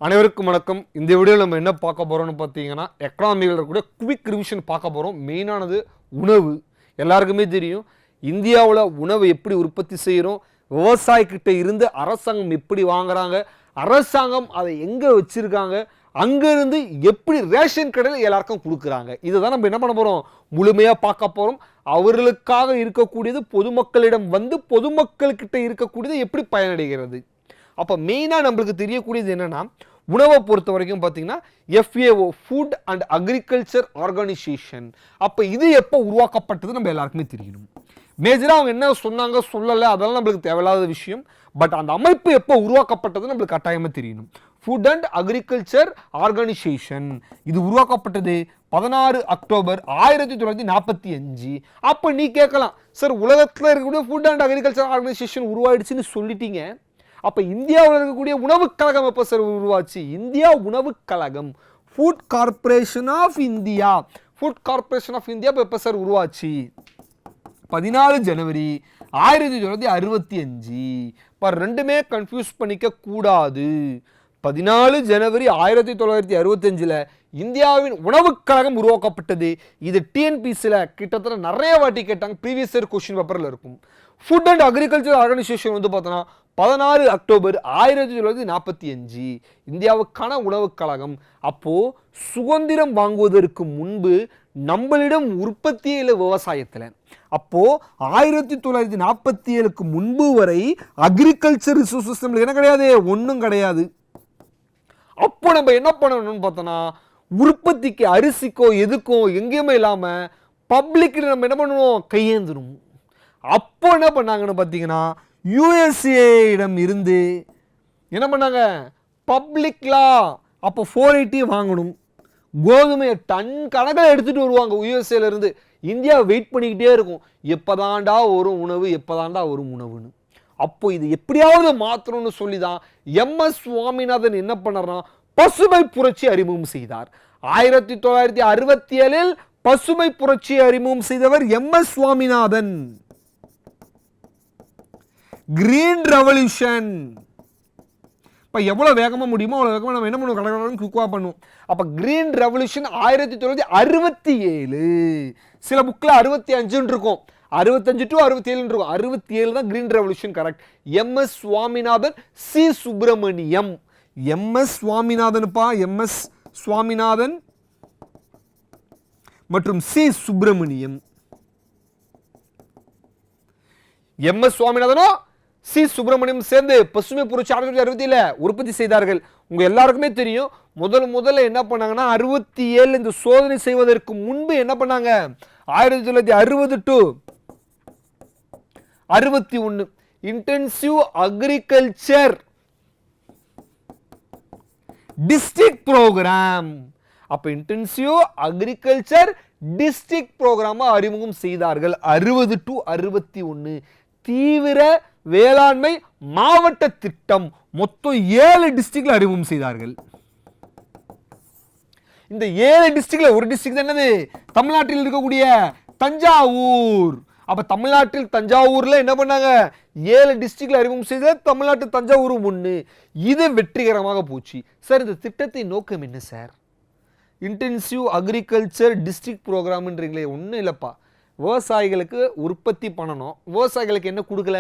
அனைவருக்கும் வணக்கம். இந்த வீடியோவில் நம்ம என்ன பார்க்க போகிறோம்னு பார்த்தீங்கன்னா, எக்கனாமியில் இருக்கக்கூடிய குவிக் ரிவிஷன் பார்க்க போகிறோம். மெயினானது உணவு. எல்லாருக்குமே தெரியும் இந்தியாவில் உணவு எப்படி உற்பத்தி செய்கிறோம், விவசாயிக்கிட்ட இருந்து அரசாங்கம் எப்படி வாங்குறாங்க, அரசாங்கம் அதை எங்கே வச்சுருக்காங்க, அங்கேருந்து எப்படி ரேஷன் கடையில் எல்லாருக்கும் கொடுக்குறாங்க. இதை தான் நம்ம என்ன பண்ண போகிறோம், முழுமையாக பார்க்க போகிறோம். அவர்களுக்காக இருக்கக்கூடியது பொதுமக்களிடம் வந்து பொதுமக்கள்கிட்ட இருக்கக்கூடியது எப்படி பயனடைகிறது. அப்போ மெயினாக நம்மளுக்கு தெரியக்கூடியது என்னென்னா, உணவை பொறுத்த வரைக்கும் பார்த்தீங்கன்னா FAO food and agriculture organisation. அப்போ இது எப்போ உருவாக்கப்பட்டது நம்ம எல்லாருக்குமே தெரியணும். மேஜராக அவங்க என்ன சொன்னாங்க சொல்லலை அதெல்லாம் நம்மளுக்கு தேவையில்லாத விஷயம். பட் அந்த அமைப்பு எப்போ உருவாக்கப்பட்டது நம்மளுக்கு கட்டாயமாக தெரியணும். ஃபுட் அண்ட் அக்ரிகல்ச்சர் ஆர்கனைசேஷன் இது உருவாக்கப்பட்டது 16 அக்டோபர் 1945. அப்போ நீ கேட்கலாம், சார் உலகத்தில் இருக்கக்கூடிய ஃபுட் அண்ட் அக்ரிகல்ச்சர் ஆர்கனைசேஷன் உருவாயிடுச்சுன்னு சொல்லிட்டீங்க, அப்போ இந்தியாவில் இருக்கக்கூடிய உணவுக் கழகம் எப்போ சார் உருவாச்சு? இந்தியா உணவுக் கழகம் Food corporation of India, Food corporation of India எப்போ சார் உருவாச்சு? 14 ஜனவரி 1965. இப்போ ரெண்டுமே கன்ஃபியூஸ் பண்ணிக்க கூடாது. 14 ஜனவரி 1965 இந்தியாவின் உணவுக் கழகம் உருவாக்கப்பட்டது. இது டிஎன்பிசியில் கிட்டத்தட்ட நிறைய வாட்டி கேட்டாங்க, ப்ரீவியஸ் இயர் கொஸ்டின் பேப்பரில் இருக்கும். ஃபுட் அண்ட் அக்ரிகல்ச்சர் ஆர்கனைசேஷன் வந்து பார்த்தோன்னா 16 அக்டோபர் 1945 இந்தியாவுக்கான உணவுக் கழகம். அப்போது சுதந்திரம் வாங்குவதற்கு முன்பு நம்மளிடம் உற்பத்தியே இல்லை விவசாயத்தில். அப்போது 1947க்கு முன்பு வரை அக்ரிகல்ச்சர் ரிசோர்ஸ் என்ன கிடையாது, ஒன்றும் கிடையாது. அப்போ நம்ம என்ன பண்ணணும்னு பார்த்தோன்னா, உற்பத்திக்கு அரிசிக்கோ எதுக்கோ எங்கேயுமே இல்லாமல் பப்ளிக்கில் நம்ம என்ன பண்ணணும், கையேந்தணும். அப்போ என்ன பண்ணாங்கன்னு பார்த்தீங்கன்னா, யூஎஸ்ஏ இருந்து என்ன பண்ணாங்க, பப்ளிக்லா அப்போ 480 வாங்கணும். கோதுமையை டன் கணக்கில் எடுத்துகிட்டு வருவாங்க யூஎஸ்ஏலேருந்து. இந்தியா வெயிட் பண்ணிக்கிட்டே இருக்கும், எப்போதாண்டா வரும் உணவு, எப்போதாண்டா வரும் உணவுன்னு. அப்போ இது எப்படியாவது மாற்றணும்னு சொல்லி தான் MS சுவாமிநாதன் என்ன பண்ணார்னா, பசுமை புரட்சி அறிமுகம் செய்தார். 1967 பசுமை புரட்சி அறிமுகம் செய்தவர் MS சுவாமிநாதன். Green revolution. இப்போ எவ்வளோ வேகமாக முடியுமோ அவ்வளோ வேகமாக நம்ம என்ன பண்ணுவோம், கடற்கரை குயிக்காக பண்ணுவோம். அப்போ கிரீன் ரெவல்யூஷன் 1967. சில புக்கில் 65 இருக்கும், 65 to 67 இருக்கும். 67 தான் green revolution correct. MS Swaminathan, C Subramaniam. MS சுவாமிநாதனுப்பா, MS சுவாமிநாதன் மற்றும் சி சுப்பிரமணியம். MS சுவாமிநாதனோ சி சுப்பிரமணியம் சேர்ந்து பசுமை புரட்சி 1967 உற்பத்தி செய்தார்கள். உங்க எல்லாருக்குமே தெரியும், முதல்ல என்ன பண்ணாங்கன்னா 67 இந்த சோதனை செய்வதற்கு முன்பு என்ன பண்ணாங்க, 1960 to 61 intensive agriculture district programme. அப்ப இன்டென்சிவ் அக்ரிகல்ச்சர் டிஸ்ட்ரிக்ட் ப்ரோக்ராம் அறிமுகம் செய்தார்கள். 60 to 61 தீவிர வேளாண்மை மாவட்ட திட்டம் மொத்தம் 7 டிஸ்ட்ரிக்ட்ல அறிமுகம் செய்தார்கள். இந்த 7 டிஸ்ட்ரிக்ட்ல ஒரு டிஸ்ட்ரிக்ட் என்னது, தமிழ்நாட்டில் இருக்கக்கூடிய தஞ்சாவூர். அப்ப தமிழ்நாட்டில் தஞ்சாவூர்ல என்ன பண்ணாங்க, 7 டிஸ்ட்ரிக்ட்ல அறிமுகம் செய்த தமிழ்நாட்டு தஞ்சாவூர் ஒன்று. இது வெற்றிகரமாக போச்சு. சார் இந்த திட்டத்தின் நோக்கம் என்ன சார்? இன்டென்சிவ் அக்ரிகல்ச்சர் டிஸ்ட்ரிக்ட் ப்ரோக்ராம்ன்றீங்களே, ஒன்றும் இல்லைப்பா, விவசாயிகளுக்கு உற்பத்தி பண்ணணும். விவசாயிகளுக்கு என்ன கொடுக்கல,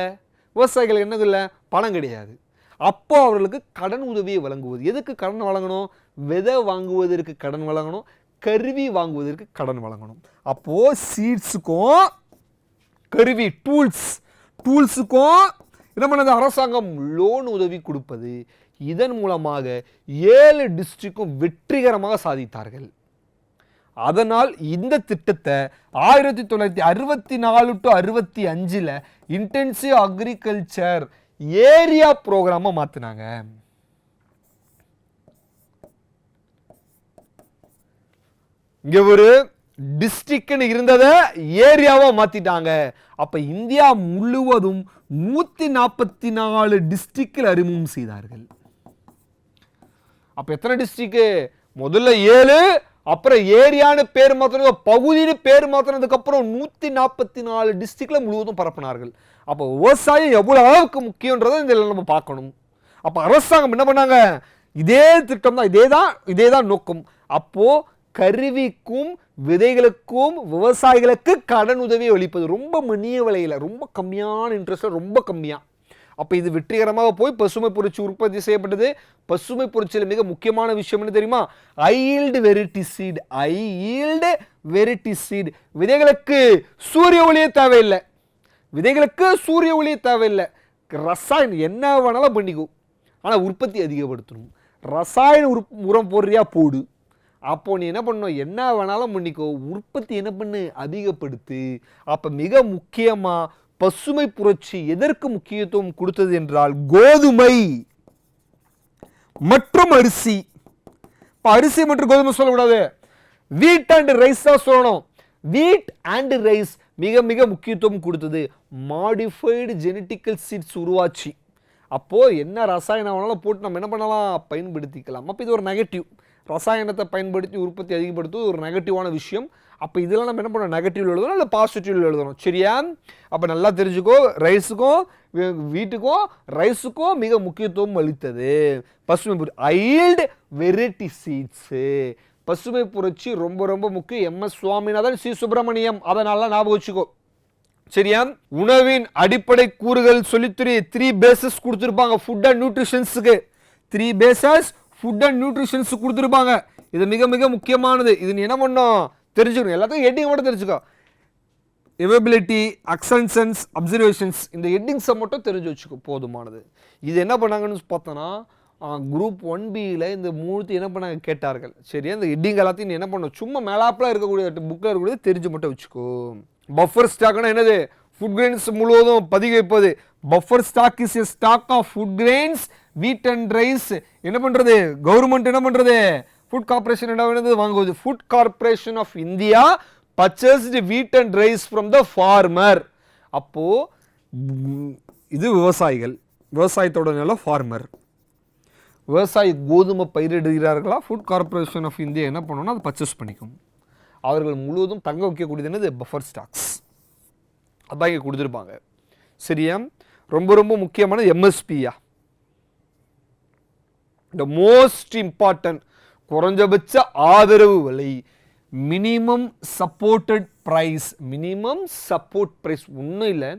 விவசாயிகளுக்கு என்ன இல்லை, பணம் கிடையாது. அப்போ அவர்களுக்கு கடன் உதவியை வழங்குவது. எதுக்கு கடன் வழங்கணும், விதை வாங்குவதற்கு கடன் வழங்கணும், கருவி வாங்குவதற்கு கடன் வழங்கணும். அப்போ சீட்ஸுக்கும் கருவி டூல்ஸுக்கும் என்ன பண்ணது, அரசாங்கம் லோன் உதவி கொடுப்பது. இதன் மூலமாக 7 டிஸ்ட்ரிக்டும் வெற்றிகரமாக சாதித்தார்கள். அதனால் இந்த திட்டத்தை 1964 to 65 இன்டென்சிவ் அக்ரிகல்ச்சர் ஏரியா ப்ரோக்ராமா மாத்தினாங்க. இங்க ஒரு டிஸ்ட்ரிக்ட்னு இருந்ததை ஏரியாவா மாத்திட்டாங்க. அப்ப இந்தியா முழுவதும் 144 டிஸ்ட்ரிக்ட்ல அறிமுகம் செய்தார்கள். அப்ப எத்தனை டிஸ்ட்ரிக்ட், முதல்ல 7, அப்புறம் ஏரியான்னு பேர் மாத்திரம், பகுதின்னு பேர் மாத்தினதுக்கு அப்புறம் 144 டிஸ்ட்ரிக்ட்ல முழுவதும் பரப்பினார்கள். அப்போ விவசாயம் எவ்வளவு அளவுக்கு முக்கியன்றதை இதில் நம்ம பார்க்கணும். அப்போ அரசாங்கம் என்ன பண்ணாங்க, இதே திட்டம் தான், இதே தான் நோக்கம். அப்போ கருவிக்கும் விதைகளுக்கும் விவசாயிகளுக்கு கடன் உதவியை அளிப்பது ரொம்ப மணிய விலையில், ரொம்ப கம்மியான இன்ட்ரெஸ்ட், ரொம்ப கம்மியாக. அப்போ இது வெற்றிகரமாக போய் பசுமை புரட்சி உற்பத்தி செய்யப்பட்டது. பசுமை புரட்சியில் மிக முக்கியமான விஷயம் என்ன தெரியுமா? High yield variety seed. விதைகளுக்கு சூரிய ஒளியே தேவையில்லை, ரசாயனம் என்ன வேணாலும் பண்ணிக்கும், ஆனால் உற்பத்தி அதிகப்படுத்தணும். ரசாயன உரம் போடுறியா போடு, அப்போ நீ என்ன பண்ணணும், என்ன வேணாலும் பண்ணிக்கோ, உற்பத்தி என்ன பண்ணு, அதிகப்படுத்து. அப்போ மிக முக்கியமாக பசுமை புரட்சி எதற்கு முக்கியத்துவம் கொடுத்தது என்றால் கோதுமை மற்றும் அரிசி. அரிசி மற்றும் கோதுமை சொல்லக்கூடாது, வீட் அண்ட் ரைஸ் தான் சொல்லணும். வீட் அண்ட் ரைஸ் மிக மிக முக்கியத்துவம் கொடுத்தது. மாடிஃபைடு ஜெனட்டிக்கல் சீட்ஸ் உருவாச்சு. அப்போது என்ன ரசாயனம் போட்டு நம்ம என்ன பண்ணலாம், பயன்படுத்திக்கலாம். அப்போ இது ஒரு நெகட்டிவ். ரசாயனத்தை பயன்படுத்தி உற்பத்தி அதிகப்படுத்துவது ஒரு நெகட்டிவான விஷயம். அப்போ இதெல்லாம் நம்ம என்ன பண்ணணும், நெகட்டிவ் எழுதணும் இல்லை பாசிட்டிவ் எழுதணும், சரியா? அப்போ நல்லா தெரிஞ்சுக்கோ, ரைஸுக்கும் வீட்டுக்கும் ரைஸுக்கும் மிக முக்கியத்துவம் அளித்தது பசுமை புரட்சி. ஹை வெரைட்டி சீட்ஸு பசுமை புரட்சி ரொம்ப ரொம்ப முக்கியம். எம்எஸ் சுவாமிநாதன், சி சுப்பிரமணியம், அதை நல்லா ஞாபகம் வச்சுக்கோ, சரியா? உணவின் அடிப்படை கூறுகள் சொல்லித்துறை 3 பேசஸ் கொடுத்துருப்பாங்க ஃபுட் அண்ட் நியூட்ரிஷன்ஸுக்கு. 3 பேசஸ் ஃபுட் அண்ட் நியூட்ரிஷன்ஸ் கொடுத்துருப்பாங்க. இது மிக மிக முக்கியமானது. இது நீ என்ன பண்ணணும், தெரிஞ்சுக்கணும். எல்லாத்தையும் ஹெட்டிங் மட்டும் தெரிஞ்சுக்கோ. எவபிலிட்டி, அக்சன்சன்ஸ், அப்சர்வேஷன்ஸ், இந்த ஹெட்டிங்ஸை மட்டும் தெரிஞ்சு வச்சுக்கோ, போதுமானது. இது என்ன பண்ணாங்கன்னு பார்த்தோன்னா, குரூப் 1Bயில் இந்த 3 என்ன பண்ணாங்க கேட்டார்கள், சரியா? இந்த ஹெட்டிங் எல்லாத்தையும் நீ என்ன பண்ணணும், சும்மா மேலாப்பில் இருக்கக்கூடிய புக்கில் இருக்கக்கூடியது தெரிஞ்சு மட்டும் வச்சுக்கோ. பஃபர் ஸ்டாக்னா என்னது, ஃபுட் கிரெயின்ஸ் முழுவதும் பதிவு வைப்பது. Buffer stock is a stock of food grains, wheat and rice. என்ன பண்ணுறது, கவர்மெண்ட் என்ன பண்ணுறது, ஃபுட் கார்பரேஷன் என்ன வாங்குவது. Food corporation of India purchased wheat and rice from the farmer. அப்போது இது விவசாயத்தோட நிலம் ஃபார்மர். விவசாயி கோதுமை பயிரிடுகிறார்களா, ஃபுட் கார்பரேஷன் ஆஃப் இந்தியா என்ன பண்ணணும்னா அதை பர்ச்சேஸ் பண்ணிக்கும். அவர்கள் முழுவதும் தங்க வைக்கக்கூடியது என்னது, பஃபர் ஸ்டாக்ஸ். அதான் இங்கே கொடுத்துருப்பாங்க, சரியா? ரொம்ப ரொம்ப முக்கியமான எம்எஸ்பியா, த மோஸ்ட் இம்பார்ட்டன்ட், குறைஞ்சபட்ச ஆதரவு விலை, minimum supported price. Minimum support price ஒன்றும் இல்லை,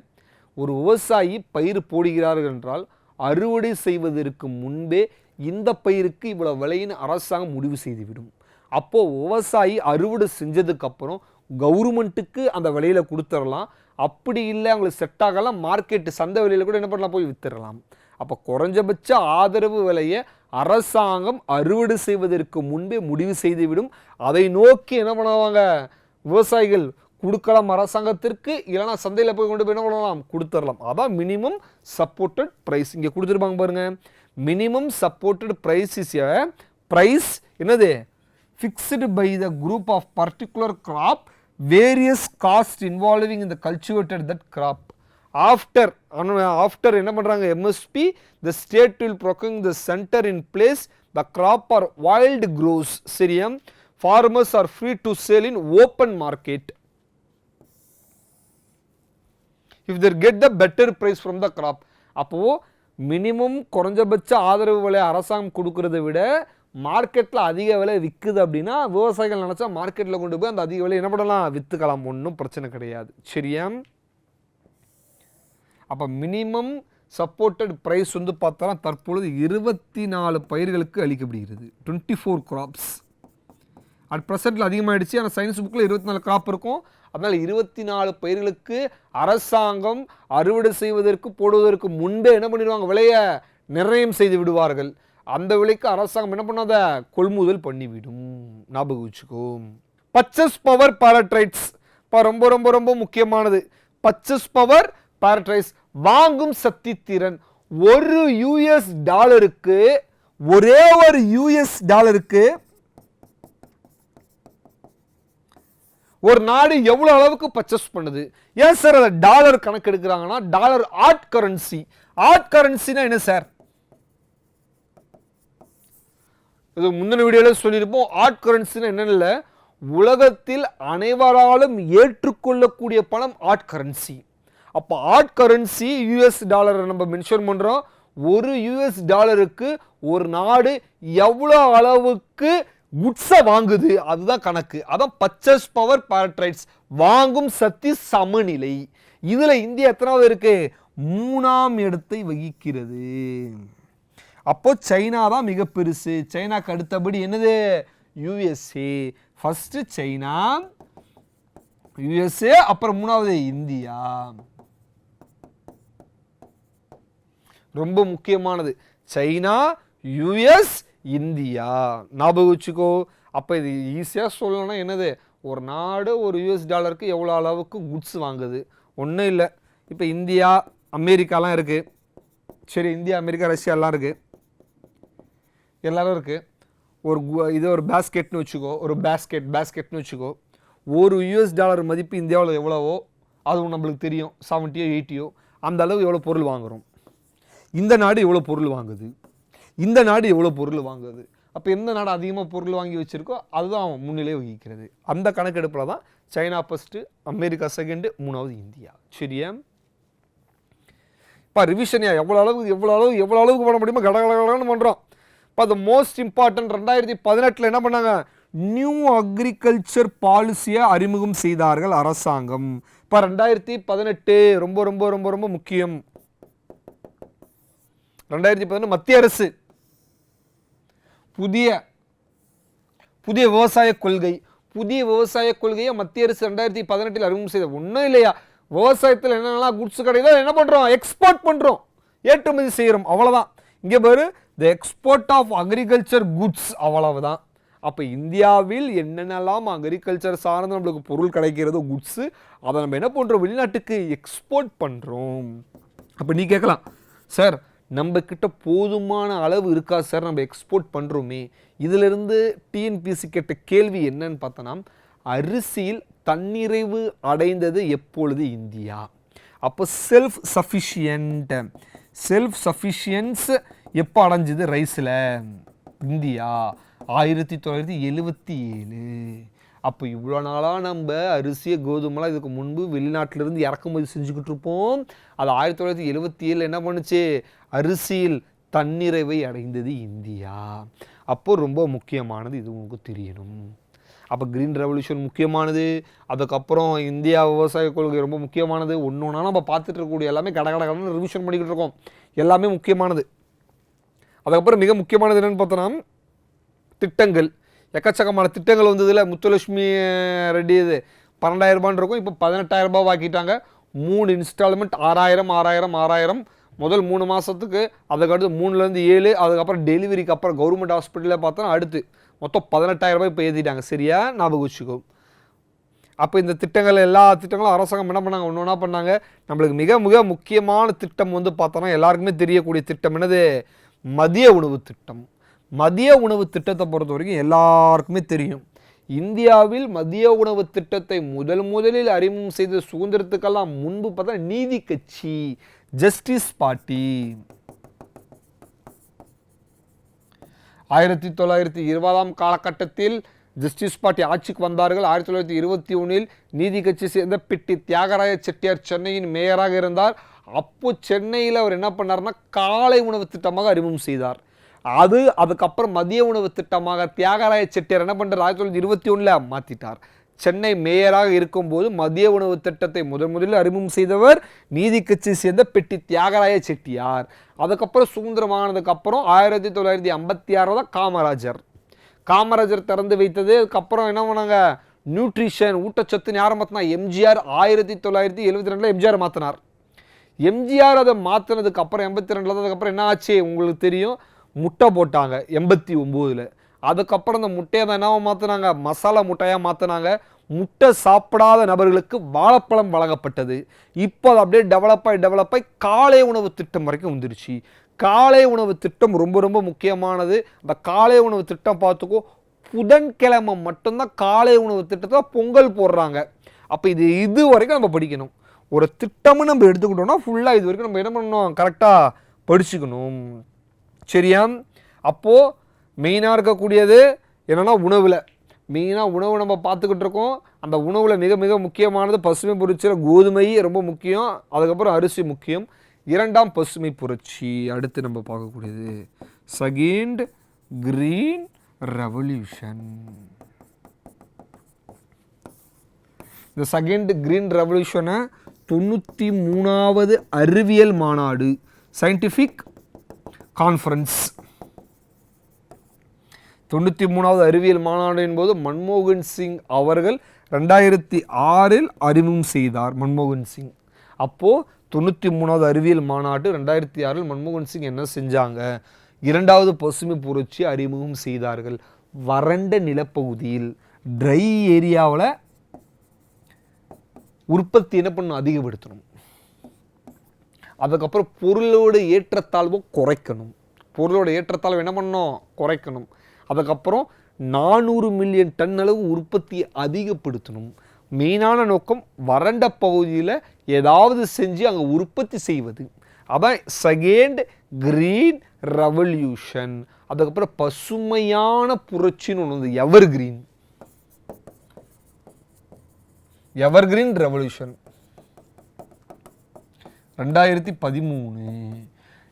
ஒரு விவசாயி பயிர் போடுகிறார்கள் என்றால் அறுவடை செய்வதற்கு முன்பே இந்த பயிருக்கு இவ்வளோ விலைன்னு அரசாங்கம் முடிவு செய்துவிடும். அப்போது விவசாயி அறுவடை செஞ்சதுக்கப்புறம் கவர்மெண்ட்டுக்கு அந்த விலையில் கொடுத்துடலாம். அப்படி இல்லை அவங்களுக்கு செட் ஆகலாம், மார்க்கெட்டு சந்தை விலையில் கூட என்ன பண்ணலாம், போய் வித்துடலாம். அப்போ குறைஞ்சபட்ச ஆதரவு விலையை அரசாங்கம் அறுவடை செய்வதற்கு முன்பே முடிவு செய்துவிடும். அதை நோக்கி என்ன பண்ணுவாங்க, விவசாயிகள் கொடுக்கலாம் அரசாங்கத்திற்கு, இல்லைனா சந்தையில் போய் கொண்டு போய் என்ன பண்ணலாம், கொடுத்துடலாம். அதான் மினிமம் சப்போர்ட்டட் ப்ரைஸ். இங்கே கொடுத்துருப்பாங்க பாருங்க, minimum supported price is a price என்னது, fixed by the group of particular crop, various cost involving in the cultivated that crop. After என்ன பண்ணுறாங்க, MSP the state will procure the centre in place the crop or wild grows, சரியா? Farmers are free to sale in open market if they get the better price from the crop. அப்போது minimum குறைஞ்சபட்ச ஆதரவு விலை அரசாங்கம் கொடுக்கறதை விட மார்க்கெட்டில் அதிக விலை விற்குது அப்படின்னா விவசாயிகள் நினச்சா மார்க்கெட்டில் கொண்டு போய் அந்த அதிக விலை என்ன பண்ணலாம், விற்றுக்கலாம், ஒன்றும் பிரச்சனை கிடையாது, சரியா? அப்போ மினிமம் சப்போர்ட்டட் ப்ரைஸ் வந்து பார்த்தோன்னா தற்பொழுது 24 பயிர்களுக்கு அளிக்கப்படுகிறது, 24 கிராப்ஸ். அட் ப்ரெசென்ட்டில் அதிகமாகிடுச்சு, ஆனால் சயின்ஸ் புக்கில் 24 கிராப் இருக்கும். அதனால் 24 பயிர்களுக்கு அரசாங்கம் அறுவடை செய்வதற்கு போடுவதற்கு முன்பே என்ன பண்ணிடுவாங்க, விலையை நிர்ணயம் செய்து விடுவார்கள். அந்த விலைக்கு அரசாங்கம் என்ன பண்ணாத, கொள்முதல் பண்ணிவிடும், ஞாபகம் வச்சுக்கோம். பர்ச்சேஸ் பவர் பாராட்ரைட்ஸ் இப்போ ரொம்ப ரொம்ப ரொம்ப முக்கியமானது. பர்ச்சேஸ் பவர் பாராட்ரைட்ஸ், வாங்கும் சக்தி திறன். ஒரு யூஎஸ் டாலருக்கு, ஒரே ஒரு யூஎஸ் டாலருக்கு ஒரு நாடு எவ்வளவு அளவுக்கு பர்ச்சேஸ் பண்ணுது. ஏன் சார் அதை டாலர் கணக்கு எடுக்கிறாங்கன்னா, டாலர் ஆர்ட் கரன்சி. ஆர்ட் கரன்சினா என்ன சார், இது முந்தின வீடியோவில் சொல்லியிருப்போம். ஆர்ட் கரன்சினா என்னன்னு இல்லை, உலகத்தில் அனைவராலும் ஏற்றுக்கொள்ளக்கூடிய பணம் ஆர்ட் கரன்சி. அப்போ ஆர்ட் கரன்சி யூஎஸ் டாலரை நம்ம மென்ஷன் பண்ணுறோம். ஒரு யூஎஸ் டாலருக்கு ஒரு நாடு எவ்வளோ அளவுக்கு குட்ஸை வாங்குது, அதுதான் கணக்கு. அதான் பர்ச்சேஸ் பவர் பேரட்ரைட்ஸ், வாங்கும் சக்தி சமநிலை. இதுல இந்தியா எத்தனாவது இருக்கு? 3ஆம் இடத்தை வகிக்கிறது. அப்போ சைனா தான் மிக பெருசு. சைனாக்கு அடுத்தபடி என்னது? யுஎஸ்ஏ. ஃபர்ஸ்ட் சைனா, யுஎஸ்ஏ, அப்புறம் 3வது இந்தியா. ரொம்ப முக்கியமானது. China, US, India. ஞாபகம் வச்சுக்கோ. அப்போ இது ஈஸியாக சொல்லணும்னா என்னது? ஒரு நாடு ஒரு யூஎஸ் டாலருக்கு எவ்வளோ அளவுக்கு குட்ஸ் வாங்குது. ஒன்றும் இல்லை. இப்போ இந்தியா, அமெரிக்காலாம் இருக்குது. சரி, இந்தியா, அமெரிக்கா, ரஷ்யா எல்லாம் இருக்குது, எல்லாரும் இருக்குது. இது ஒரு பேஸ்கெட்னு வச்சுக்கோ. ஒரு பேஸ்கெட்னு வச்சுக்கோ. ஒரு யூஎஸ் டாலர் மதிப்பு இந்தியாவில் எவ்வளவோ அதுவும் நம்மளுக்கு தெரியும். 70 80 அந்த அளவு எவ்வளோ பொருள் வாங்குகிறோம். இந்த நாடு எவ்வளோ பொருள் வாங்குது, இந்த நாடு எவ்வளோ பொருள் வாங்குது. அப்போ எந்த நாடு அதிகமாக பொருள் வாங்கி வச்சுருக்கோ அதுதான் முன்னிலை வகிக்கிறது. அந்த கணக்கெடுப்பில் தான் சைனா ஃபஸ்ட்டு, அமெரிக்கா செகண்டு, 3வது இந்தியா. சரியா? இப்போ ரிவிஷன் எவ்வளோ அளவுக்கு பண்ண முடியுமோ கடகடன்னு பண்ணுறோம். இப்போ அது மோஸ்ட் இம்பார்ட்டன்ட். 2018 என்ன பண்ணாங்க? நியூ அக்ரிகல்ச்சர் பாலிசியை அறிமுகம் செய்தார்கள் அரசாங்கம். இப்போ 2018 ரொம்ப ரொம்ப ரொம்ப ரொம்ப முக்கியம். 2018 மத்திய அரசு புதிய விவசாய கொள்கையை மத்திய அரசு 2018 அறிமுகம் செய்த. ஒன்றும் இல்லையா, விவசாயத்தில் என்னென்னலாம் குட்ஸ் கிடைக்குதோ என்ன பண்ணுறோம்? எக்ஸ்போர்ட் பண்ணுறோம், ஏற்றுமதி செய்கிறோம். அவ்வளோதான். இங்கே பாரு, த எக்ஸ்போர்ட் ஆஃப் அக்ரிகல்ச்சர் குட்ஸ், அவ்வளவுதான். அப்போ இந்தியாவில் என்னென்னலாம் அக்ரிகல்ச்சர் சார்ந்து நம்மளுக்கு பொருள் கிடைக்கிறதோ குட்ஸு, அதை நம்ம என்ன பண்ணுறோம்? வெளிநாட்டுக்கு எக்ஸ்போர்ட் பண்ணுறோம். அப்போ நீ கேட்கலாம், சார் நம்ம கிட்ட போதுமான அளவு இருக்கா சார், நம்ம எக்ஸ்போர்ட் பண்ணுறோமே? இதிலிருந்து டிஎன்பிஎஸ்சி கேட்ட கேள்வி என்னன்னு பார்த்தோன்னா, அரிசியில் தன்னிறைவு அடைந்தது எப்பொழுது இந்தியா? அப்போ செல்ஃப் சஃபிஷியன்ஸ் எப்போ அடைஞ்சது ரைஸில்? இந்தியா 1977. அப்போ இவ்வளோ நாளாக நம்ம அரிசியை கோதுமெல்லாம் இதுக்கு முன்பு வெளிநாட்டிலிருந்து இறக்குமதி செஞ்சுக்கிட்டு இருப்போம். அது 1977 என்ன பண்ணுச்சு? அரிசியில் தன்னிறைவை அடைந்தது இந்தியா. அப்போ ரொம்ப முக்கியமானது, இது உங்களுக்கு தெரியணும். அப்போ கிரீன் ரெவல்யூஷன் முக்கியமானது. அதுக்கப்புறம் இந்தியா விவசாய கொள்கை ரொம்ப முக்கியமானது. ஒன்று ஒன்றா நம்ம பார்த்துட்டு இருக்கக்கூடிய எல்லாமே கடகடன்னு ரிவிஷன் பண்ணிக்கிட்டு இருக்கோம். எல்லாமே முக்கியமானது. அதுக்கப்புறம் மிக முக்கியமானது என்னென்னு பார்த்தோன்னா, திட்டங்கள். எக்கச்சக்கமான திட்டங்கள் வந்ததில்ல. முத்துலட்சுமி ரெட்டி இது 12,000 ரூபான்னு இருக்கும், இப்போ 18,000 ரூபாய் ஆக்கிட்டாங்க. 3 இன்ஸ்டால்மெண்ட் 6000 முதல் 3 மாதத்துக்கு. அதுக்கடுத்து 3லேருந்து 7, அதுக்கப்புறம் டெலிவரிக்கு அப்புறம் கவர்மெண்ட் ஹாஸ்பிட்டலில் பார்த்தோன்னா அடுத்து மொத்தம் 18,000 ரூபாய் இப்போ ஏற்றிட்டாங்க. சரியா? ஞாபகம் வச்சுக்கோ. அப்போ இந்த திட்டங்கள், எல்லா திட்டங்களும் அரசாங்கம் என்ன பண்ணாங்க? ஒன்று ஒன்றா பண்ணாங்க. நம்மளுக்கு மிக மிக முக்கியமான திட்டம் வந்து பார்த்தோன்னா, எல்லாருக்குமே தெரியக்கூடிய திட்டம் என்னது? மதிய உணவு திட்டம். மதிய உணவு திட்டத்தை பொறுத்த வரைக்கும் எல்லாருக்குமே தெரியும். இந்தியாவில் மதிய உணவு திட்டத்தை முதலில் அறிமுகம் செய்த சுதந்திரத்துக்கெல்லாம் முன்பு பார்த்தா நீதி கட்சி, ஜஸ்டிஸ் பார்ட்டி. 1920ஆம் காலகட்டத்தில் ஜஸ்டிஸ் பார்ட்டி ஆட்சிக்கு வந்தார்கள். 1921 நீதி கட்சி சேர்ந்த பிட்டி தியாகராய செட்டியார் சென்னையின் மேயராக இருந்தார். அப்போ சென்னையில் அவர் என்ன பண்ணார்னா, காலை உணவு திட்டமாக அறிமுகம் செய்தார். அதுக்கப்புறம் மதிய உணவு திட்டமாக தியாகராய செட்டியார் என்ன பண்ணுறார்? 1921 மாற்றிட்டார். சென்னை மேயராக இருக்கும்போது மதிய உணவு திட்டத்தை முதலில் அறிமுகம் செய்தவர் நீதி கட்சி சேர்ந்த பெட்டி தியாகராய செட்டியார். அதுக்கப்புறம் சுதந்திரமானதுக்கு அப்புறம் 1956 தான் காமராஜர் திறந்து வைத்தது. அதுக்கப்புறம் என்ன பண்ணாங்க? நியூட்ரிஷன், ஊட்டச்சத்துன்னு யாரை மாற்றினா? எம்ஜிஆர். 1972 எம்ஜிஆர் மாற்றினார். எம்ஜிஆர் அதை மாற்றினதுக்கு அப்புறம் 82 அதுக்கப்புறம் என்ன ஆச்சு உங்களுக்கு தெரியும்? முட்டை போட்டாங்க 89. அதுக்கப்புறம் அந்த முட்டையை தான் என்ன மாற்றினாங்க? மசாலா முட்டையாக மாற்றினாங்க. முட்டை சாப்பிடாத நபர்களுக்கு வாழைப்பழம் வழங்கப்பட்டது. இப்போ அது அப்படியே டெவலப்பாகி காலை உணவு திட்டம் வரைக்கும் வந்துருச்சு. காலை உணவு திட்டம் ரொம்ப ரொம்ப முக்கியமானது. அந்த காலை உணவு திட்டம் பார்த்துக்கோ, புதன்கிழமை மட்டும்தான் காலை உணவு திட்டத்தை பொங்கல் போடுறாங்க. அப்போ இது வரைக்கும் நம்ம படிக்கணும். ஒரு திட்டம்னு நம்ம எடுத்துக்கிட்டோம்னா ஃபுல்லாக இது வரைக்கும் நம்ம என்ன பண்ணணும்? கரெக்டாக படிச்சுக்கணும். சரியா? அப்போது மெயினாக இருக்கக்கூடியது என்னென்னா உணவில். மெயினாக உணவு நம்ம பார்த்துக்கிட்டு இருக்கோம். அந்த உணவில் மிக மிக முக்கியமானது பசுமை பொருட்கள், கோதுமை ரொம்ப முக்கியம். அதுக்கப்புறம் அரிசி முக்கியம். இரண்டாம் பசுமை புரட்சி. அடுத்து நம்ம பார்க்கக்கூடியது செகண்ட் கிரீன் ரெவல்யூஷன். இந்த செகண்ட் கிரீன் ரெவல்யூஷனை 93வது அறிவியல் மாநாடு, சயின்டிஃபிக் கான்ஃபரன்ஸ், 93வது அறிவியல் மாநாடு என்பது மன்மோகன் சிங் அவர்கள் 2006 அறிமுகம் செய்தார். மன்மோகன் சிங் அப்போது 93வது அறிவியல் மாநாடு 2006 மன்மோகன் சிங் என்ன செஞ்சாங்க? இரண்டாவது பசுமை புரட்சி அறிமுகம் செய்தார்கள். வறண்ட நிலப்பகுதியில் ட்ரை ஏரியாவில் உற்பத்தி என்ன பண்ணணும்? அதிகப்படுத்தணும். அதுக்கப்புறம் பொருளோட ஏற்றத்தாழ்வை குறைக்கணும். பொருளோட ஏற்றத்தாழ்வு என்ன பண்ணணும்? குறைக்கணும். அதுக்கப்புறம் 400 மில்லியன் டன் அளவு உற்பத்தியை அதிகப்படுத்தணும். மெயினான நோக்கம் வறண்ட பகுதியில் ஏதாவது செஞ்சு அங்கே உற்பத்தி செய்வது. அதான் செகண்ட் கிரீன் ரெவல்யூஷன். அதுக்கப்புறம் பசுமையான புரட்சின்னு ஒன்று வந்து evergreen. Evergreen revolution 2013.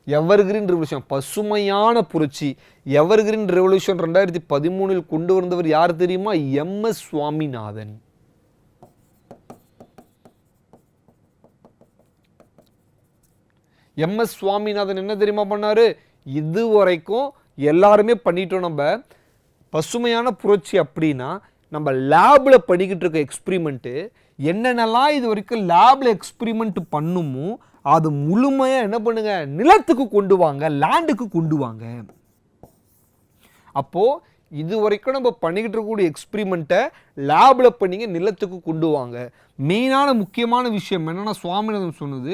Evergreen revolution பசுமையான புரட்சி. எவர்கிரீன் ரெவல்யூஷன் 2013 கொண்டு வந்தவர் யார் தெரியுமா? MS சுவாமிநாதன். MS சுவாமிநாதன் என்ன தெரியுமா பண்ணாரு? இதுவரைக்கும் எல்லாருமே பண்ணிட்டோம். நம்ம பசுமையான புரட்சி அப்படின்னா நம்ம லேபில் பண்ணிக்கிட்டு இருக்க எக்ஸ்பிரிமெண்ட்டு என்னென்னலாம் இது வரைக்கும் லேபில் எக்ஸ்பிரிமெண்ட் பண்ணுமோ அது முழுமையாக என்ன பண்ணுங்க? நிலத்துக்கு கொண்டு வாங்க, லேண்டுக்கு கொண்டு வாங்க. அப்போது இது வரைக்கும் நம்ம பண்ணிக்கிட்டு இருக்கக்கூடிய எக்ஸ்பிரிமெண்ட்டை லேபில் பண்ணிங்க, நிலத்துக்கு கொண்டு வாங்க. மெயினான முக்கியமான விஷயம் என்னென்னா சுவாமிநாதன் சொன்னது,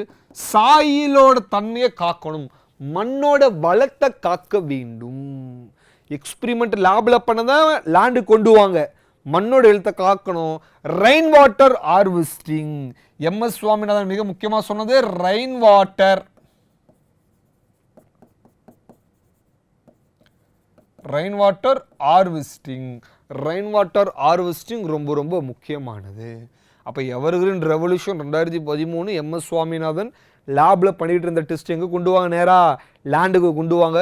சாயிலோட தன்மையை காக்கணும், மண்ணோட வளத்தை காக்க வேண்டும். எக்ஸ்பிரிமெண்ட் லேபில் பண்ணதான் லேண்டு கொண்டு வாங்க, மண்ணோட எழுத்தை காக்கணும். Rain water harvesting. MS Swaminathan மிக முக்கியமாக சொன்னது rain water. Rain water harvesting. Rain water harvesting ரொம்ப ரொம்ப முக்கியமானது. அப்போ எவர்கிரீன் ரெவல்யூஷன் 2013 MS சுவாமிநாதன் லேபில் பண்ணிகிட்டு இருந்த டெஸ்ட் எங்கே கொண்டு வாங்க? நேராக லேண்டுக்கு கொண்டு வாங்க.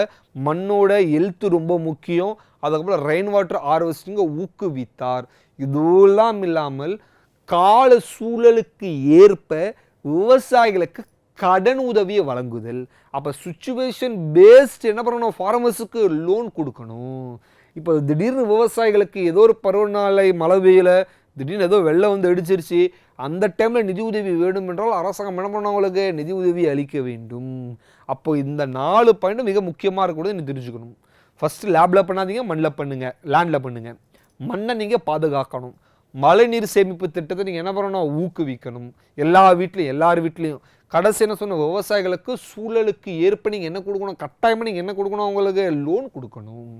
மண்ணோட ஹெல்த்து ரொம்ப முக்கியம். அதுக்கப்புறம் ரெயின் வாட்டர் ஹார்வெஸ்டிங்கை ஊக்குவித்தார். இதெல்லாம் இல்லாமல் கால சூழலுக்கு ஏற்ப விவசாயிகளுக்கு கடன் உதவியை வழங்குதல். அப்போ சுச்சுவேஷன் பேஸ்ட் என்ன பண்ணணும்? ஃபார்மர்ஸுக்கு லோன் கொடுக்கணும். இப்போ திடீர்னு விவசாயிகளுக்கு ஏதோ ஒரு பருவநிலை மழை பெய்யல, திடீர்னு ஏதோ வெள்ளம் வந்து அடிச்சிருச்சு, அந்த டைமில் நிதி உதவி வேண்டும் என்றால் அரசாங்கம் என்ன பண்ணவங்களுக்கு நிதி உதவி அளிக்க வேண்டும். அப்போ இந்த 4 பாயிண்ட் மிக முக்கியமாக இருக்கக்கூடாது, நீ தெரிஞ்சுக்கணும். ஃபஸ்ட்டு லேபில் பண்ணாதீங்க, மண்ணில் பண்ணுங்கள், லேண்டில் பண்ணுங்கள். மண்ணை நீங்கள் பாதுகாக்கணும். மழைநீர் சேமிப்பு திட்டத்தை நீங்கள் என்ன பண்ணணும்? ஊக்குவிக்கணும். எல்லார் வீட்லேயும். கடைசி என்ன சொன்ன? விவசாயிகளுக்கு சூழலுக்கு ஏற்ப நீங்கள் என்ன கொடுக்கணும்? கட்டாயமாக நீங்கள் என்ன கொடுக்கணும்? அவங்களுக்கு லோன் கொடுக்கணும்.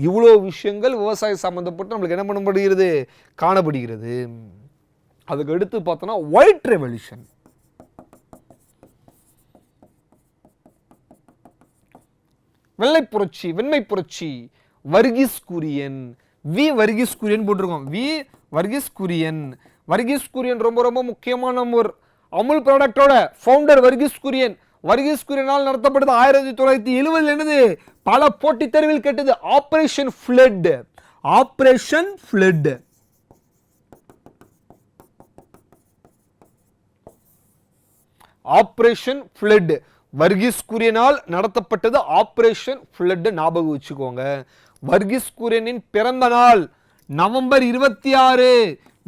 இவ்வளோ விஷயங்கள் விவசாயம் சம்மந்தப்பட்டு நம்மளுக்கு என்ன பண்ணப்படுகிறது? காணப்படுகிறது. அதுக்கு அடுத்து பார்த்தோன்னா ஒயிட் ரெவல்யூஷன். வெள்ளை புரட்சி, வெண்மை புரட்சி. வர்கீஸ் குரியன். வர்கீஸ் குரியன் போட்டிருக்கோம். வர்கீஸ் குரியன். வர்கீஸ் குரியன் ரொம்ப ரொம்ப முக்கியமான ஒரு அமுல் ப்ராடக்டோட ஃபவுண்டர் வர்கீஸ் குரியன். வர்கீஸ் குரியனால் நடத்தப்பட்டது 1970 என்னது? பல போட்டித் தேர்வில் கேட்டது operation flood. Operation flood. Operation flood Verghese குரியனால் நடத்தப்பட்டது ஆபரேஷன் ஃப்ளட். ஞாபகம் வச்சுக்கோங்க. வர்கீஸ் குரியனின் பிறந்த நாள் நவம்பர் 26.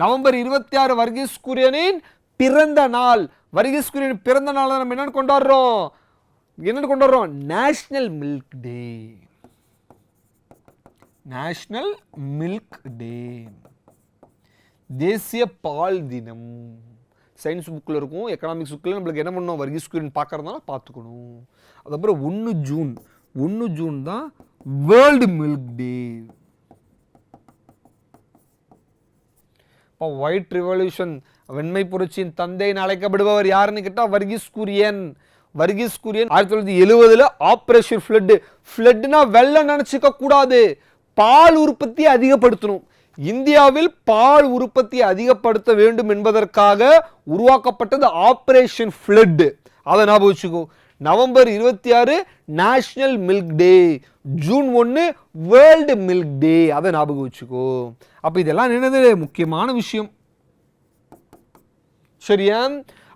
நவம்பர் 26 வர்கீஸ் குரியனின் பிறந்த நாள். வர்கீஸ் குரியனின் பிறந்த நாள் நம்ம என்னன்னு கொண்டாடுறோம்? நேஷனல் மில்க் டே. நேஷனல் மில்க் டே. தேசிய பால் தினம். சயின்ஸ் புக்கில் இருக்கும், எக்கனாமிக்ஸ் புக்கில் நம்மளுக்கு என்ன பண்ணணும்? வர்கீஸ் குரியன் பார்க்கறதுனால பார்த்துக்கணும். அதுக்கப்புறம் 1 ஜூன் தான் வேர்ல்டு மில்க் டே. இப்போ ஒயிட் ரெவல்யூஷன், வெண்மை புரட்சியின் தந்தைன்னு அழைக்கப்படுபவர் யாருன்னு கேட்டால் வர்கீஸ் குரியன். Verghese Kurien 1970 operation flood. ஃப்ளட்னா வெள்ளம் நினைச்சுக்க கூடாது, பால் உற்பத்தியை அதிகப்படுத்தணும். இந்தியாவில் பால் உற்பத்தியை அதிகப்படுத்த வேண்டும் என்பதற்காக உருவாக்கப்பட்டது ஆபரேஷன் ஃப்ளட். அதை ஞாபகம் வச்சுக்கோ. நவம்பர் 26 நேஷனல் மில்க் டே, ஜூன் 1 வேர்ல்டு மில்க் டே. அதை ஞாபகம் வச்சுக்கோ. அப்போ இதெல்லாம் என்னது முக்கியமான விஷயம். சரியா?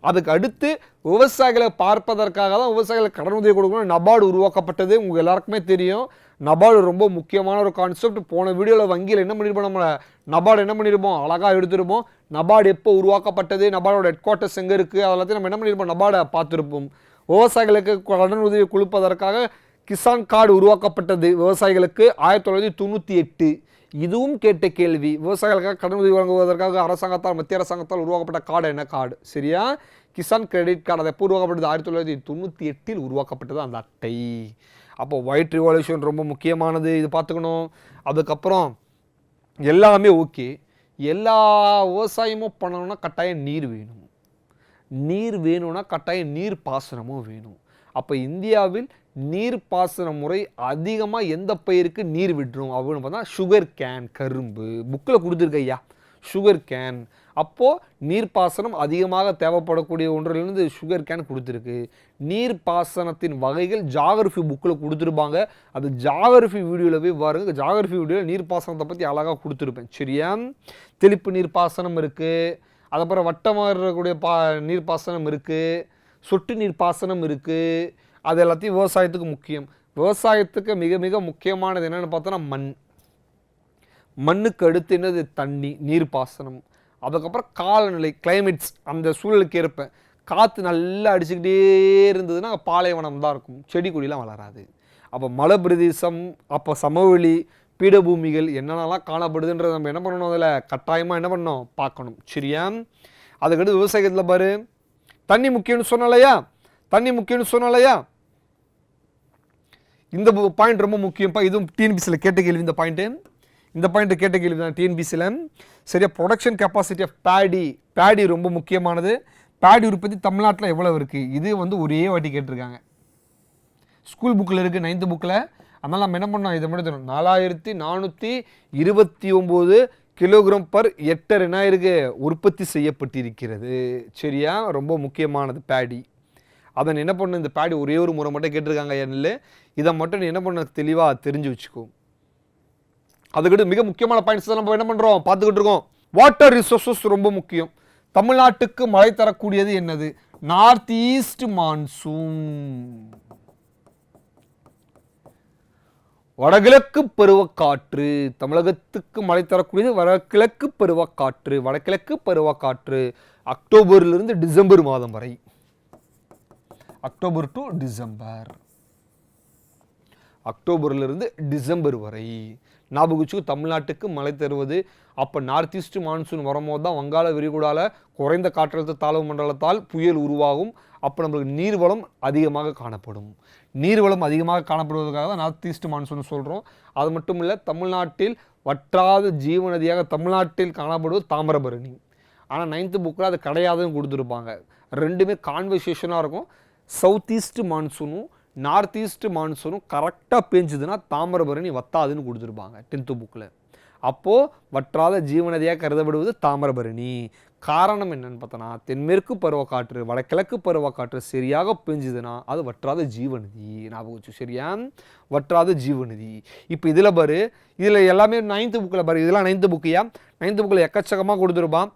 அதுக்கு அடுத்து விவசாயிகளை பார்ப்பதற்காக தான் விவசாயிகளுக்கு கடன் உதவி கொடுக்கணும் நபார்டு உருவாக்கப்பட்டது. உங்களுக்கு எல்லாருக்குமே தெரியும். நபார்டு ரொம்ப முக்கியமான ஒரு கான்செப்ட். போன வீடியோவில் வங்கியில் என்ன பண்ணியிருப்போம், நம்ம நபார்டு என்ன பண்ணியிருப்போம், அழகாக எடுத்துருப்போம். நபார்டு எப்போ உருவாக்கப்பட்டது, நபார்டோட ஹெட் குவார்ட்டர்ஸ் எங்கே இருக்குது, அதெல்லாத்தையும் நம்ம என்ன பண்ணியிருப்போம், நபார்டை பார்த்துருப்போம். விவசாயிகளுக்கு கடன் உதவி கொடுப்பதற்காக கிசான் கார்டு உருவாக்கப்பட்டது விவசாயிகளுக்கு 1998. இதுவும் கேட்ட கேள்வி. விவசாயிகளுக்காக கடன் உதவி வழங்குவதற்காக அரசாங்கத்தால், மத்திய அரசாங்கத்தால் உருவாக்கப்பட்ட கார்டு என்ன கார்டு? சரியா? Kisan credit card. அதை எப்போ உருவாக்கப்பட்டது? 1998 உருவாக்கப்பட்டது அந்த அட்டை. அப்போ ஒயிட் ரிவால்யூஷன் ரொம்ப முக்கியமானது, இது பார்த்துக்கணும். அதுக்கப்புறம் எல்லாமே ஓகே. எல்லா விவசாயமும் பண்ணணும்னா கட்டாயம் நீர் வேணும். நீர் வேணும்னா கட்டாயம் நீர் பாசனமும் வேணும். அப்போ இந்தியாவில் நீர்ப்பாசன முறை அதிகமாக எந்த பயிருக்கு நீர் விட்டுரும் அப்படின்னு பார்த்தா சுகர் கேன், கரும்பு. புக்கில் கொடுத்துருக்க ஐயா, சுகர் கேன். அப்போது நீர்ப்பாசனம் அதிகமாக தேவைப்படக்கூடிய ஒன்றிலிருந்து சுகர் கேன் கொடுத்துருக்கு. நீர்ப்பாசனத்தின் வகைகள் ஜாகிரஃபி புக்கில் கொடுத்துருப்பாங்க. அது ஜாகிரஃபி வீடியோவில் போய் பாருங்க. ஜாகிரஃபி வீடியோவில் நீர்ப்பாசனத்தை பற்றி அழகாக கொடுத்துருப்பேன். சரியா? தெளிப்பு நீர்ப்பாசனம் இருக்குது, அதுக்கப்புறம் வட்டமாக இருக்கக்கூடிய நீர்ப்பாசனம் இருக்குது, சொட்டு நீர்ப்பாசனம் இருக்குது. அது எல்லாத்தையும் விவசாயத்துக்கு முக்கியம். விவசாயத்துக்கு மிக மிக முக்கியமானது என்னென்னு பார்த்தோன்னா மண். மண்ணுக்கு அடுத்து என்னது? தண்ணி, நீர்ப்பாசனம். அதுக்கப்புறம் காலநிலை, கிளைமேட்ஸ். அந்த சூழலுக்கு ஏற்ப காற்று நல்லா அடிச்சுக்கிட்டே இருந்ததுன்னா பாலைவனம் தான் இருக்கும், செடி கொடிலாம் வளராது. அப்போ மலை பிரதேசம், அப்போ சமவெளி, பீடபூமிகள் என்னென்னலாம் காணப்படுதுன்றது நம்ம என்ன பண்ணணும், அதில் கட்டாயமாக என்ன பண்ணணும், பார்க்கணும். சரியா? அதுக்கடுத்து விவசாயத்தில் பாரு, தண்ணி முக்கியம்னு சொன்னாலையா, தண்ணி முக்கியம்னு சொன்னாலையா, இந்த பாயிண்ட் ரொம்ப முக்கியம்ப்பா. இதுவும் டிஎன்பிசியில் கேட்ட கேள்வி. இந்த பாயிண்ட் கேட்ட கேள்வி தான் டிஎன்பிசியில். சரியா? ப்ரொடக்ஷன் கெப்பாசிட்டி ஆஃப் பேடி ரொம்ப முக்கியமானது. பேடி உற்பத்தி தமிழ்நாட்டில் எவ்வளோ இருக்குது? இது ஒரே வாட்டி கேட்டிருக்காங்க. ஸ்கூல் புக்கில் இருக்குது, 9th புக்கில். அதனால் நம்ம என்ன பண்ணோம், இதை மட்டும் தரணும். 4429 கிலோகிராம் பர் ஹெக்டர் என்ன இருக்குது, உற்பத்தி செய்யப்பட்டிருக்கிறது. சரியா? ரொம்ப முக்கியமானது பேடி. அதை என்ன பண்ண, இந்த பேடி ஒரே ஒரு முறை மட்டும் கேட்டிருக்காங்க இல்லை. இதை மட்டும் நீ என்ன பண்ண தெளிவாக தெரிஞ்சு வச்சுக்கோ. அதுக்கடுத்து மிக முக்கியமான பாயிண்ட்ஸ் தான் நம்ம என்ன பண்ணுறோம், பார்த்துக்கிட்டு இருக்கோம். வாட்டர் ரிசோர்ஸஸ் ரொம்ப முக்கியம். தமிழ்நாட்டுக்கு மழை தரக்கூடியது என்னது? North east monsoon. வடகிழக்கு பருவக்காற்று. தமிழகத்துக்கு மழை தரக்கூடியது வடகிழக்கு பருவக்காற்று. வடகிழக்கு பருவக்காற்று அக்டோபரிலிருந்து டிசம்பர் மாதம் வரை. அக்டோபர் டு டிசம்பர், அக்டோபரிலிருந்து டிசம்பர் வரை. ஞாபகம் தமிழ்நாட்டுக்கு மழை தருவது. அப்போ நார்த் ஈஸ்ட் மான்சூன் வரும்போது தான் வங்காள விரிகுடாவில் குறைந்த காற்றழுத்த தாழ்வு மண்டலத்தால் புயல் உருவாகும். அப்போ நம்மளுக்கு நீர்வளம் அதிகமாக காணப்படும். நீர்வளம் அதிகமாக காணப்படுவதற்காக தான் நார்த் ஈஸ்ட் மான்சூன் சொல்கிறோம். அது மட்டும் இல்லை, தமிழ்நாட்டில் வற்றாத ஜீவநதியாக தமிழ்நாட்டில் காணப்படுவது தாமிரபரணி. ஆனால் 9th புக்கில் அது கிடையாதுன்னு கொடுத்துருப்பாங்க. ரெண்டுமே கான்வர்சேஷனாக இருக்கும். சவுத் ஈஸ்ட் மான்சூனும் நார்த் ஈஸ்ட் மான்சூனும் கரெக்டாக பெஞ்சுதுன்னா தாமிரபரணி வத்தாதுன்னு கொடுத்துருப்பாங்க 10th புக்கில். அப்போது வற்றாத ஜீவநதியாக கருதப்படுவது தாமிரபரணி. காரணம் என்னன்னு பார்த்தோன்னா, தென்மேற்கு பருவக்காற்று வடகிழக்கு பருவக்காற்று சரியாக பெஞ்சுதுன்னா அது வற்றாத ஜீவநதி. ஞாபகம் வச்சு. சரியா? வற்றாத ஜீவநதி. இப்போ இதில் பாரு, இதில் எல்லாமே 9th புக்கில் பாரு. இதெல்லாம் 9th புக்கையா? 9th புக்கில் எக்கச்சக்கமாக கொடுத்துருப்பான்.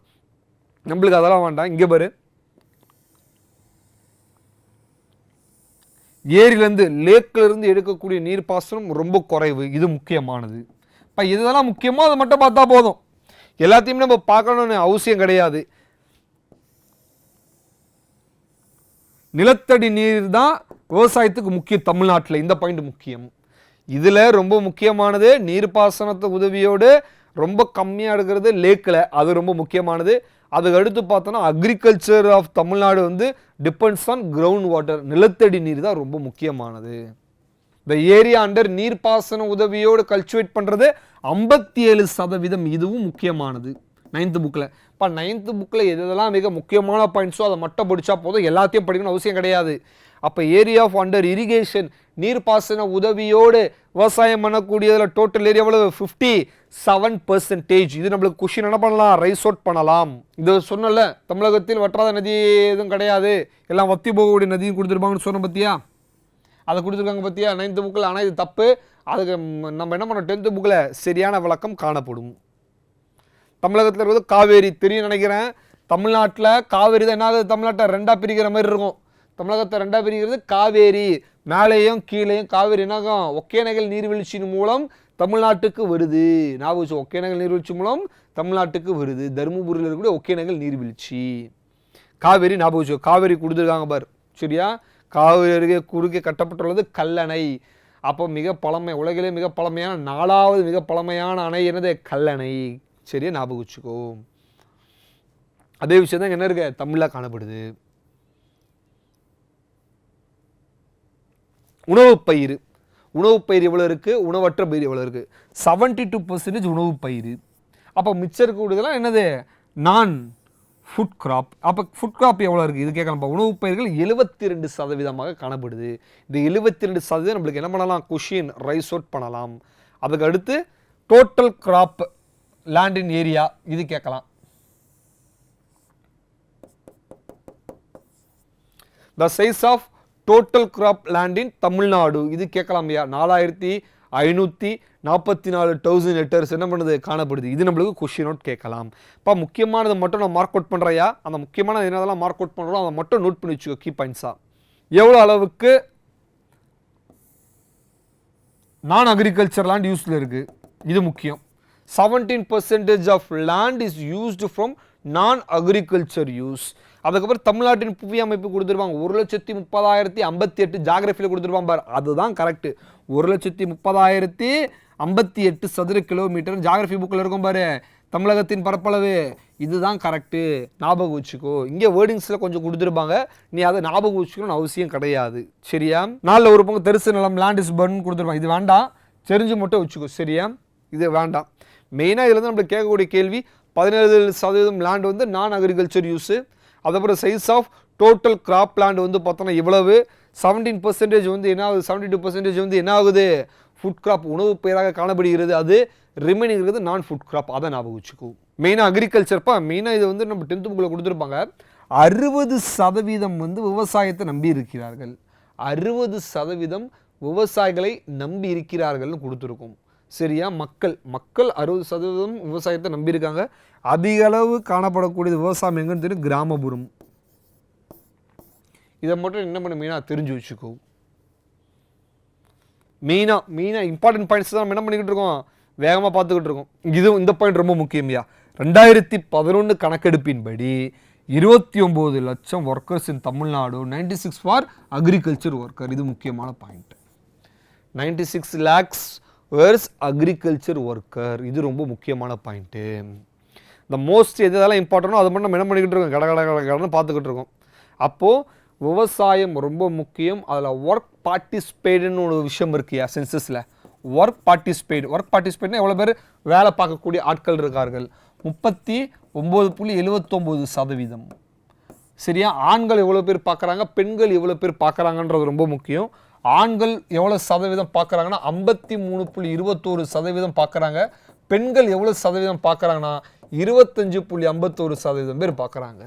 நம்மளுக்கு அதெல்லாம் வேண்டாம். இங்கே பாரு, ஏரியிலேருந்து லேக்கிலிருந்து எடுக்கக்கூடிய நீர்ப்பாசனம் ரொம்ப குறைவு. இது முக்கியமானது. இப்போ இதெல்லாம் முக்கியமாக அதை மட்டும் பார்த்தா போதும். எல்லாத்தையுமே நம்ம பார்க்கணும்னு அவசியம் கிடையாது. நிலத்தடி நீர் தான் விவசாயத்துக்கு முக்கியம் தமிழ்நாட்டில். இந்த பாயிண்ட் முக்கியம். இதில் ரொம்ப முக்கியமானது நீர்ப்பாசனத்தை உதவியோடு ரொம்ப கம்மியாக எடுக்கிறது லேக்கில். அது ரொம்ப முக்கியமானது. அதுக்கு அடுத்து பார்த்தோன்னா agriculture of Tamil Nadu depends on ground water. நிலத்தடி நீர் தான் ரொம்ப முக்கியமானது. இந்த ஏரியா அண்டர் நீர்ப்பாசன உதவியோடு கல்டிவேட் பண்ணுறது 57%. இதுவும் முக்கியமானது 9th புக்கில். இப்போ 9th புக்கில் எதெல்லாம் மிக முக்கியமான பாயிண்ட்ஸோ அதை மட்டும் படித்தா போதும். எல்லாத்தையும் படிக்கணும் அவசியம் கிடையாது. அப்போ ஏரியா ஆஃப் அண்டர் இரிகேஷன் நீர்ப்பாசன உதவியோடு விவசாயம் பண்ணக்கூடியதில் டோட்டல் ஏரியா எவ்வளவு 57%. இது நம்மளுக்கு கொஷின் என்ன பண்ணலாம், ரைஸ் அவுட் பண்ணலாம். இது சொன்னல தமிழகத்தில் வற்றாத நதி எதுவும் கிடையாது, எல்லாம் வத்தி போகக்கூடிய நதியும் கொடுத்துருப்பாங்கன்னு சொன்ன பற்றியா, அதை கொடுத்துருக்காங்க பற்றியா 9th புக்கில். ஆனால் இது தப்பு. அதுக்கு நம்ம என்ன பண்ணோம் 10th புக்கில் சரியான விளக்கம் காணப்படும். தமிழகத்தில் இருக்கிறது காவேரி தெரியும் நினைக்கிறேன். தமிழ்நாட்டில் காவேரி தான் என்ன ஆகுது, தமிழ்நாட்டை ரெண்டாக பிரிக்கிற மாதிரி இருக்கும். தமிழகத்தை ரெண்டாக பிரிக்கிறது காவேரி, மேலேயும் கீழேயும் காவேரி என்னாகும் ஒகேனக்கல் நீர்வீழ்ச்சியின் மூலம் தமிழ்நாட்டுக்கு வருது. ஞாபகம், ஒகேனக்கல் நீர்வீழ்ச்சி மூலம் தமிழ்நாட்டுக்கு வருது. தருமபுரியில் இருக்கக்கூடிய ஒகேனக்கல் நீர்வீழ்ச்சி காவேரி ஞாபகம். காவேரி கொடுத்துருக்காங்க பார், சரியா. காவேரி அருகே குறுக்கே கட்டப்பட்டுள்ளது கல்லணை. அப்போ மிக பழமை, உலகிலே மிக பழமையான 4வது மிக பழமையான அணை என்னது, கல்லணை. சரியா ஞாபகம் வச்சுக்கோ. அதே விஷயம் தான் என்ன இருக்கு, தமிழில் காணப்படுது. உணவு பயிர், உணவு பயிர் எவ்வளோ இருக்குது, உணவற்ற பயிர் எவ்வளோ இருக்குது, 72% உணவு பயிர். அப்போ மிச்சம் இருக்கக்கூடியதெல்லாம் என்னது, நான் ஃபுட் கிராப். அப்போ ஃபுட் கிராப் எவ்வளோ இருக்குது, இது கேட்கலாம்ப்பா. உணவு பயிர்கள் 72% காணப்படுது. இந்த 72% நம்மளுக்கு என்ன பண்ணலாம், கொஷின் ரைஸ் அவுட் பண்ணலாம். அதுக்கு அடுத்து total crop land in area, இது கேட்கலாம். The size of total crop land in Tamil Nadu, இது கேட்கலாம் ஐயா. 4544,000 ஹெக்டர்ஸ் என்ன பண்ணுது, காணப்படுது. இது நம்மளுக்கு கொஷின் நோட் கேட்கலாம். இப்போ முக்கியமானதை மட்டும் நான் மார்க் அவுட் பண்ணுறையா, அந்த முக்கியமான என்னதெல்லாம் மார்க் அவுட் பண்ணுறோம் அதை மட்டும் நோட் பண்ணி வச்சுக்கோ கீ பாயிண்ட்ஸாக. எவ்வளோ அளவுக்கு நான் அக்ரிகல்ச்சர் லேண்ட் யூஸில் இருக்குது, இது முக்கியம். 17% of land is used from non agriculture use. அதுக்கப்புறம் தமிழ்நாட்டின் புவி அமைப்பு கொடுத்துருப்பாங்க 1,30,058 ஜாகிரபியில் கொடுத்துருப்பாங்க பார், அதுதான் கரெக்டு. 1,30,058 சதுர கிலோமீட்டர் ஜாகிரபி புக்கில் இருக்கும் பாரு, தமிழகத்தின் பரப்பளவு, இதுதான் கரெக்டு. ஞாபகம் வச்சுக்கோ. இங்கே வேர்டிங்ஸில் கொஞ்சம் கொடுத்துருப்பாங்க, நீ அதை ஞாபகம் வச்சுக்கணும்னு அவசியம் கிடையாது. சரியா. 4ல் ஒரு பங்கு தரிசு நிலம் லேண்ட் இஸ் பர்ன் கொடுத்துருப்பாங்க, இது வேண்டாம், தெரிஞ்சு மட்டும் வச்சுக்கோ. சரியா, இது வேண்டாம். மெயினாக இதில் வந்து நம்மளுக்கு கேட்கக்கூடிய கேள்வி 17% லேண்ட் வந்து நான் அக்ரிகல்ச்சர் யூஸு. அதுக்கப்புறம் size of total crop land வந்து பார்த்தோன்னா இவ்வளவு. 17% வந்து என்ன ஆகுது, 72% வந்து என்ன ஆகுது, ஃபுட் கிராப் உணவு பயிராக காணப்படுகிறது. அது ரிமைனிங் இருக்கிறது நான் ஃபுட் கிராப், அதை ஞாபகம் வச்சுக்கோ. மெயினாக அக்ரிகல்ச்சர்ப்பா, மெயினாக இது வந்து நம்ம 10th புக்கில் கொடுத்துருப்பாங்க. 60% வந்து விவசாயத்தை நம்பி இருக்கிறார்கள். 60% விவசாயிகளை நம்பி இருக்கிறார்கள்னு கொடுத்துருக்கோம். சரியா. மக்கள் 60% விவசாயத்தை நம்பியிருக்காங்க. அதிக அளவு காணப்படக்கூடியது விவசாயம் எங்கன்னு தெரியும், கிராமப்புறம். இதை மட்டும் என்ன பண்ண மெயினாக தெரிஞ்சு வச்சுக்கோ. மெயினாக இம்பார்ட்டன்ட் பாயிண்ட்ஸ் தான் நம்ம என்ன பண்ணிக்கிட்டு இருக்கோம், வேகமாக பார்த்துக்கிட்டு இருக்கோம். இந்த பாயிண்ட் ரொம்ப முக்கியம்யா. 2011 கணக்கெடுப்பின்படி 29 லட்சம் workers in Tamil Nadu, 96 for agriculture worker. இது முக்கியமான point. 96 lakhs were agriculture worker, இது ரொம்ப முக்கியமான பாயிண்ட்டு. இந்த மோஸ்ட் எதெல்லாம் இம்பார்ட்டனோ அதை மட்டும் நம்ம என்ன பண்ணிக்கிட்டு இருக்கோம், கடன்னு பார்த்துக்கிட்டு இருக்கோம். அப்போது விவசாயம் ரொம்ப முக்கியம். அதில் ஒர்க் பார்ட்டிசிபேட்னு ஒரு விஷயம் இருக்குயா சென்சஸில். ஒர்க் பார்ட்டிசிபேட்னா எவ்வளோ பேர் வேலை பார்க்கக்கூடிய ஆட்கள் இருக்கார்கள், 39.79%. சரியா. ஆண்கள் எவ்வளோ பேர் பார்க்குறாங்க, பெண்கள் எவ்வளோ பேர் பார்க்குறாங்கன்றது ரொம்ப முக்கியம். ஆண்கள் எவ்வளோ சதவீதம் பார்க்குறாங்கன்னா 53.21% பார்க்குறாங்க. பெண்கள் எவ்வளோ சதவீதம் பார்க்குறாங்கன்னா 25.51% பேர் பார்க்குறாங்க.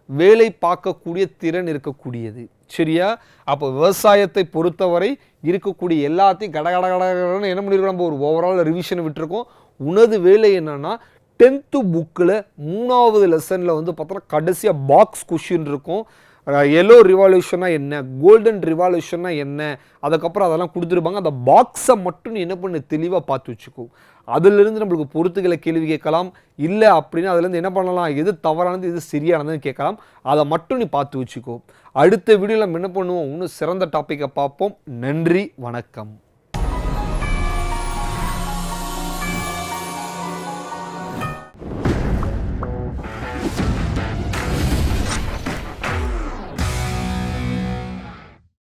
வேலை பார்க்கக்கூடிய திறன் இருக்கக்கூடியது. சரியா. அப்போ விவசாயத்தை பொறுத்தவரை இருக்கக்கூடிய எல்லாத்தையும் கடகடன்னு என்ன பண்ணியிருக்கோம், நம்ம ஒரு ஓவரால் ரிவிஷன் விட்டுருக்கோம். உனது வேலை என்னன்னா 10th புக்கில் 3வது லெசனில் வந்து பார்த்தோன்னா கடைசியாக பாக்ஸ் கொஷின் இருக்கும். எல்லோ ரிவால்யூஷனா என்ன, கோல்டன் ரிவால்யூஷனா என்ன, அதுக்கப்புறம் அதெல்லாம் கொடுத்துருப்பாங்க. அந்த பாக்ஸை மட்டும் நீ என்ன பண்ணு தெளிவாக பார்த்து வச்சுக்கோ. அதிலிருந்து நம்மளுக்கு பொறுத்துக்களை கேள்வி கேட்கலாம். இல்லை அப்படின்னா அதுலேருந்து என்ன பண்ணலாம், எது தவறானது எது சரியானதுன்னு கேட்கலாம். அதை மட்டும் நீ பார்த்து வச்சுக்கோ. அடுத்த வீடியோவில் நம்ம என்ன பண்ணுவோம், இன்னும் சிறந்த டாப்பிக்கை பார்ப்போம். நன்றி, வணக்கம்.